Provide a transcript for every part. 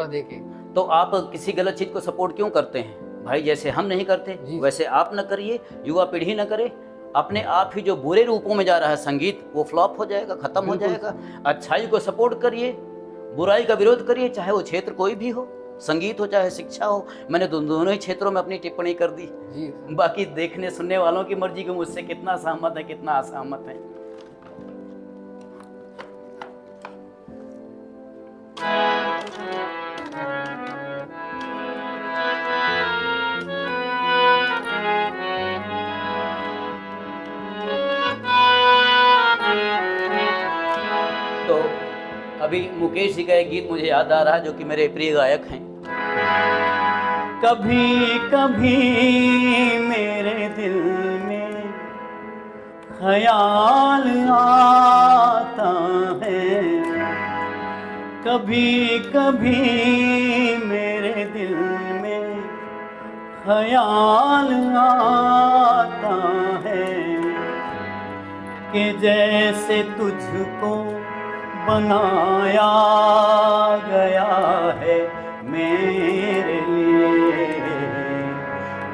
मौका देके। तो आप किसी गलत चीज़ को सपोर्ट क्यों करते हैं भाई? जैसे हम नहीं करते वैसे आप न करिए, युवा पीढ़ी न करे। अपने आप ही जो बुरे रूपों में जा रहा है संगीत, वो फ्लॉप हो जाएगा, खत्म हो जाएगा। अच्छाई को सपोर्ट करिए, बुराई का विरोध करिए, चाहे वो क्षेत्र कोई भी हो, संगीत हो चाहे शिक्षा हो। मैंने दोनों ही क्षेत्रों में अपनी टिप्पणी कर दी जी। बाकी देखने सुनने वालों की मर्जी, को मुझसे कितना सहमत है कितना असहमत है। तो अभी मुकेश जी का एक गीत मुझे याद आ रहा है जो कि मेरे प्रिय गायक हैं। कभी कभी मेरे दिल में ख्याल आता है, कभी कभी मेरे दिल में ख्याल आता है कि जैसे तुझको बनाया गया है मेरे लिए,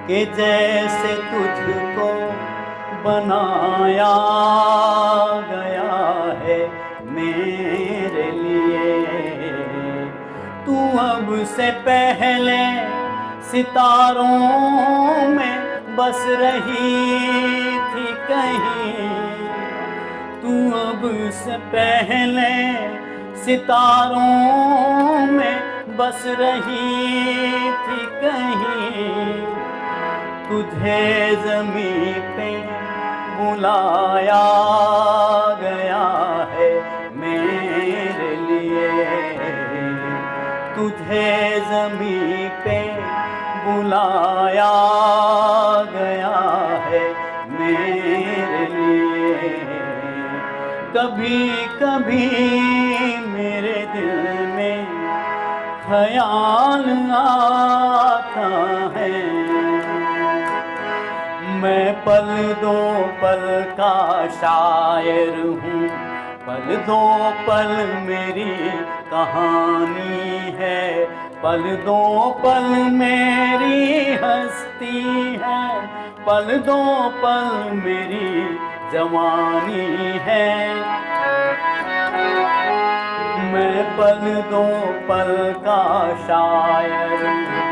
कि जैसे तुझको बनाया गया है मेरे लिए। तू अब से पहले सितारों में बस रही थी कहीं, तू अब से पहले सितारों में बस रही थी कहीं। तुझे ज़मीं पे बुलाया गया है मेरे लिए, तुझे ज़मीं पे बुलाया गया है मेरे लिए। कभी कभी मेरे दिल में ख्याल आता है, मैं पल दो पल का शायर हूँ, पल दो पल मेरी कहानी है, पल दो पल मेरी हस्ती है, पल दो पल मेरी जवानी है। मैं पल दो पल का शायर हूँ।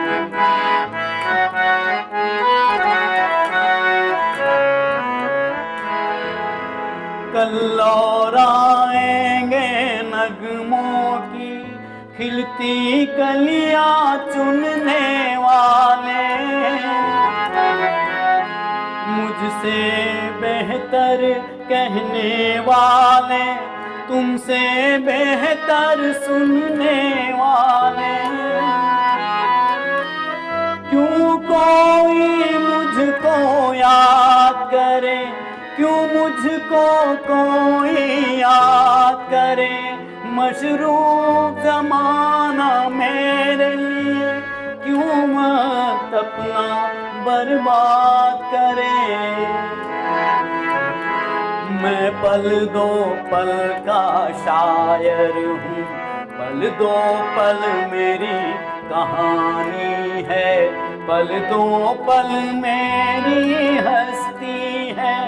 कल लौराएंगे नगमों की खिलती कलियां चुनने वाले, मुझसे बेहतर कहने वाले, तुमसे बेहतर सुनने वाले। क्यों कोई मुझको याद करे, क्यों मुझको कोई याद करे, मशरूफ ज़माना मेरे लिए क्यों मत अपना बर्बाद करे। मैं पल दो पल का शायर हूँ, पल दो पल मेरी कहानी है, पल दो पल मेरी हस्ती है,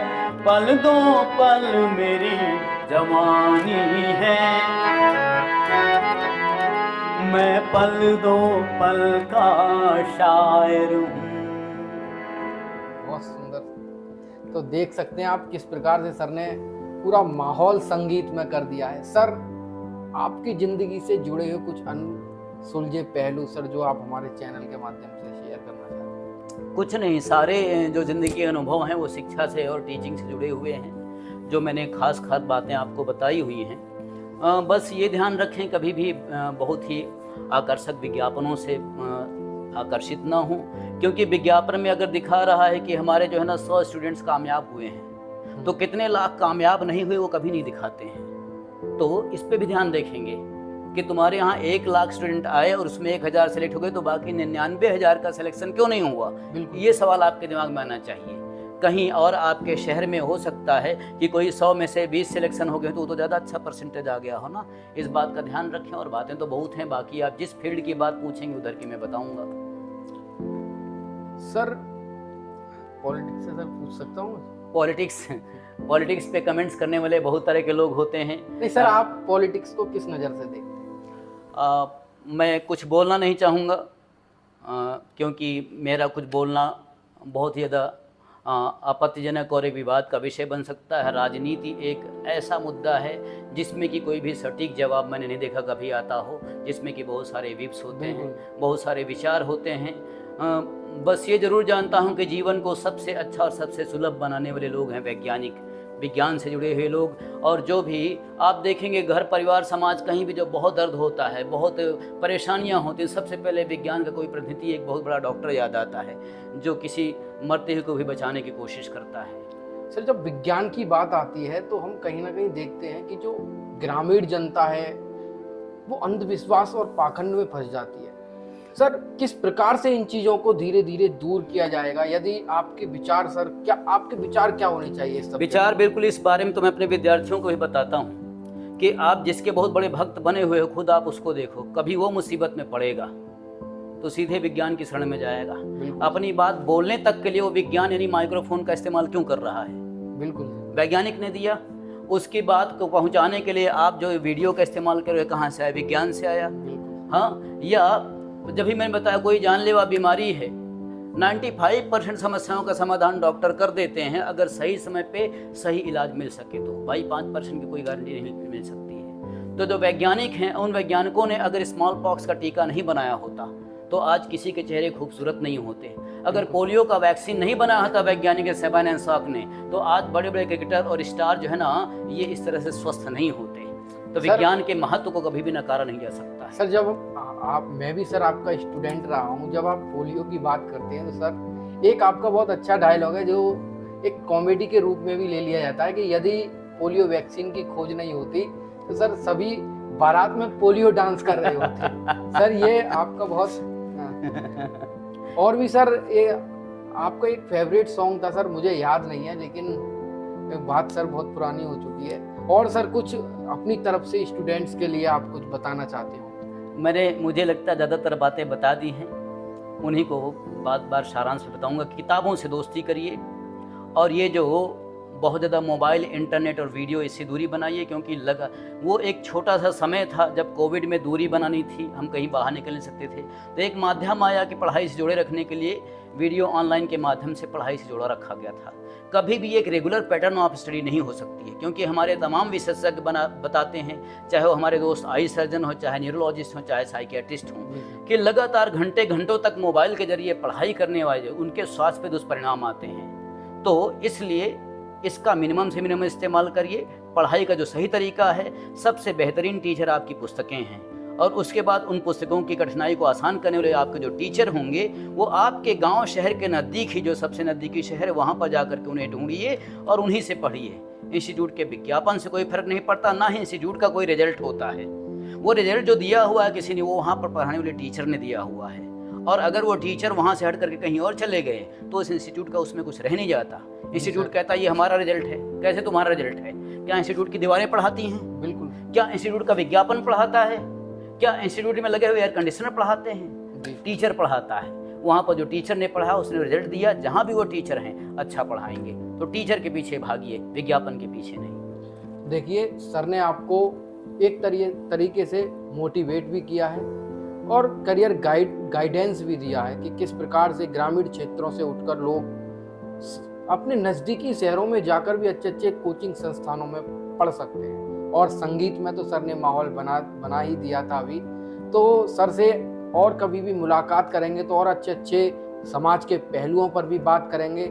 पल दो पल मेरी जवानी है। मैं पल दो पल का शायर हूँ। बहुत सुंदर। तो देख सकते हैं आप किस प्रकार से सर ने पूरा माहौल संगीत में कर दिया है। सर, आपकी जिंदगी से जुड़े हुए कुछ अनसुलझे पहलू सर जो आप हमारे चैनल के माध्यम से शेयर करना चाहते हैं? कुछ नहीं, सारे जो ज़िंदगी के अनुभव हैं वो शिक्षा से और टीचिंग से जुड़े हुए हैं, जो मैंने खास बातें आपको बताई हुई हैं। बस ये ध्यान रखें कभी भी बहुत ही आकर्षक विज्ञापनों से आकर्षित ना हो, क्योंकि विज्ञापन में अगर दिखा रहा है कि हमारे जो है ना 100 स्टूडेंट्स कामयाब हुए हैं, तो कितने लाख कामयाब नहीं हुए वो कभी नहीं दिखाते हैं। तो इस पे भी ध्यान देखेंगे कि तुम्हारे यहाँ 1 लाख स्टूडेंट आए और उसमें 1000 सेलेक्ट हो गए, तो बाकी 99,000 का सिलेक्शन क्यों नहीं हुआ? ये सवाल आपके दिमाग में आना चाहिए। कहीं और आपके शहर में हो सकता है कि कोई 100 में से 20 सिलेक्शन हो गए तो वो तो ज़्यादा अच्छा परसेंटेज आ गया हो ना। इस बात का ध्यान रखें। और बातें तो बहुत हैं, बाकी आप जिस फील्ड की बात पूछेंगे उधर की मैं बताऊंगा। सर पॉलिटिक्स से सर पूछ सकता हूँ? पॉलिटिक्स पे कमेंट्स करने वाले बहुत तरह के लोग होते हैं। नहीं सर, आप पॉलिटिक्स को किस नज़र से देखते हैं? मैं कुछ बोलना नहीं चाहूँगा, क्योंकि मेरा कुछ बोलना बहुत ही ज़्यादा आपत्तिजनक और एक विवाद का विषय बन सकता है। राजनीति एक ऐसा मुद्दा है जिसमें कि कोई भी सटीक जवाब मैंने नहीं देखा कभी आता हो, जिसमें कि बहुत सारे विप्स होते हैं, बहुत सारे विचार होते हैं। बस ये ज़रूर जानता हूँ कि जीवन को सबसे अच्छा और सबसे सुलभ बनाने वाले लोग हैं वैज्ञानिक, विज्ञान से जुड़े हुए लोग। और जो भी आप देखेंगे घर परिवार समाज कहीं भी जो बहुत दर्द होता है, बहुत परेशानियां होती हैं, सबसे पहले विज्ञान का कोई प्रतिनिधि, एक बहुत बड़ा डॉक्टर याद आता है जो किसी मरते हुए को भी बचाने की कोशिश करता है। सर जब विज्ञान की बात आती है तो हम कहीं ना कहीं देखते हैं कि जो ग्रामीण जनता है वो अंधविश्वास और पाखंड में फंस जाती है। सर किस प्रकार से इन चीज़ों को धीरे धीरे दूर किया जाएगा? यदि आपके विचार सर, क्या आपके विचार क्या होने चाहिए इस सब विचार? बिल्कुल, इस बारे में तो मैं अपने विद्यार्थियों को भी बताता हूँ कि आप जिसके बहुत बड़े भक्त बने हुए हो खुद आप उसको देखो, कभी वो मुसीबत में पड़ेगा तो सीधे विज्ञान की शरण में जाएगा। अपनी बात बोलने तक के लिए वो विज्ञान यानी माइक्रोफोन का इस्तेमाल क्यों कर रहा है? बिल्कुल वैज्ञानिक ने दिया। उसकी बात को पहुंचाने के लिए आप जो वीडियो का इस्तेमाल कर रहे हो कहाँ से आया? विज्ञान से आया। हाँ, या जब भी मैंने बताया कोई जानलेवा बीमारी है, 95% समस्याओं का समाधान डॉक्टर कर देते हैं अगर सही समय पे सही इलाज मिल सके तो। भाई 5% की कोई गारंटी नहीं मिल सकती है। तो जो वैज्ञानिक हैं उन वैज्ञानिकों ने अगर स्मॉल पॉक्स का टीका नहीं बनाया होता तो आज किसी के चेहरे खूबसूरत नहीं होते। अगर पोलियो का वैक्सीन नहीं बनाया होता वैज्ञानिक सेबान एंड साक ने तो आज बड़े बड़े क्रिकेटर और स्टार जो है ना ये इस तरह से स्वस्थ नहीं होते। तो विज्ञान के महत्व को कभी भी नकारा नहीं जा सकता। सर जब मैं भी सर आपका स्टूडेंट रहा हूँ, जब आप पोलियो की बात करते हैं तो सर एक आपका बहुत अच्छा डायलॉग है जो एक कॉमेडी के रूप में भी ले लिया जाता है कि यदि पोलियो वैक्सीन की खोज नहीं होती तो सर सभी बारात में पोलियो डांस कर रहे होते। सर ये आपका बहुत और भी सर ये आपका एक फेवरेट सॉन्ग था सर, मुझे याद नहीं है लेकिन बात सर बहुत पुरानी हो चुकी है। और सर कुछ अपनी तरफ से स्टूडेंट्स के लिए आप कुछ बताना चाहते हो? मुझे लगता है ज़्यादातर बातें बता दी हैं, उन्हीं को बार सारांश में बताऊंगा। किताबों से दोस्ती करिए और ये जो बहुत ज़्यादा मोबाइल, इंटरनेट और वीडियो, इससे दूरी बनाइए, क्योंकि लगा वो एक छोटा सा समय था जब कोविड में दूरी बनानी थी, हम कहीं बाहर निकल नहीं सकते थे, तो एक माध्यम आया कि पढ़ाई से जोड़े रखने के लिए वीडियो ऑनलाइन के माध्यम से पढ़ाई से जोड़ा रखा गया था। कभी भी एक रेगुलर पैटर्न ऑफ स्टडी नहीं हो सकती है, क्योंकि हमारे तमाम विशेषज्ञ बताते हैं, चाहे वो हमारे दोस्त आई सर्जन हो, चाहे न्यूरोलॉजिस्ट हो, चाहे साइकियाट्रिस्ट हो, कि लगातार घंटों तक मोबाइल के जरिए पढ़ाई करने वाले उनके स्वास्थ्य पे दुष्परिणाम आते हैं। तो इसलिए इसका मिनिमम से मिनिमम इस्तेमाल करिए। पढ़ाई का जो सही तरीका है, सबसे बेहतरीन टीचर आपकी पुस्तकें हैं, और उसके बाद उन पुस्तकों की कठिनाई को आसान करने वाले आपके जो टीचर होंगे वो आपके गांव शहर के नज़दीक ही, जो सबसे नज़दीकी शहर है वहाँ पर जाकर के उन्हें ढूंढिए और उन्हीं से पढ़िए। इंस्टीट्यूट के विज्ञापन से कोई फर्क नहीं पड़ता, ना ही इंस्टीट्यूट का कोई रिजल्ट होता है। वो रिजल्ट जो दिया हुआ है किसी ने, वो वहाँ पर पढ़ाने वाले टीचर ने दिया हुआ है, और अगर वो टीचर वहाँ से हट करके कहीं और चले गए तो उस इंस्टीट्यूट का उसमें कुछ रह नहीं जाता। इंस्टीट्यूट कहता है ये हमारा रिजल्ट है। कैसे तुम्हारा रिजल्ट है? क्या इंस्टीट्यूट की दीवारें पढ़ाती हैं? बिल्कुल। क्या इंस्टीट्यूट का विज्ञापन पढ़ाता है? क्या इंस्टीट्यूट में लगे हुए एयर कंडीशनर पढ़ाते हैं? टीचर पढ़ाता है। वहाँ पर जो टीचर ने पढ़ा उसने रिजल्ट दिया, जहाँ भी वो टीचर हैं अच्छा पढ़ाएंगे। तो टीचर के पीछे भागिए, विज्ञापन के पीछे नहीं। देखिए सर ने आपको एक तरीके से मोटिवेट भी किया है और करियर गाइडेंस भी दिया है कि किस प्रकार से ग्रामीण क्षेत्रों से उठकर लोग अपने नज़दीकी शहरों में जाकर भी अच्छे कोचिंग संस्थानों में पढ़ सकते हैं। और संगीत में तो सर ने माहौल बना ही दिया था अभी। तो सर से और कभी भी मुलाकात करेंगे तो और अच्छे समाज के पहलुओं पर भी बात करेंगे।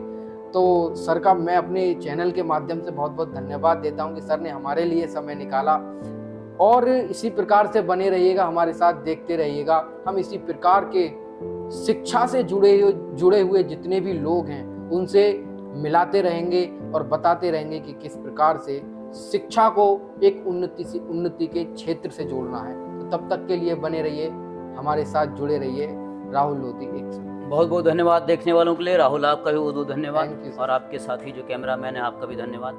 तो सर का मैं अपने चैनल के माध्यम से बहुत बहुत धन्यवाद देता हूं कि सर ने हमारे लिए समय निकाला, और इसी प्रकार से बने रहिएगा, हमारे साथ देखते रहिएगा। हम इसी प्रकार के शिक्षा से जुड़े हुए जितने भी लोग हैं उनसे मिलाते रहेंगे और बताते रहेंगे कि किस प्रकार से शिक्षा को एक उन्नति के क्षेत्र से जोड़ना है। तो तब तक के लिए बने रहिए, हमारे साथ जुड़े रहिए। राहुल लोधी। बहुत बहुत धन्यवाद देखने वालों के लिए। राहुल आपका भी बहुत बहुत Thank you, धन्यवाद, sir. और आपके साथी जो कैमरामैन है आपका भी धन्यवाद।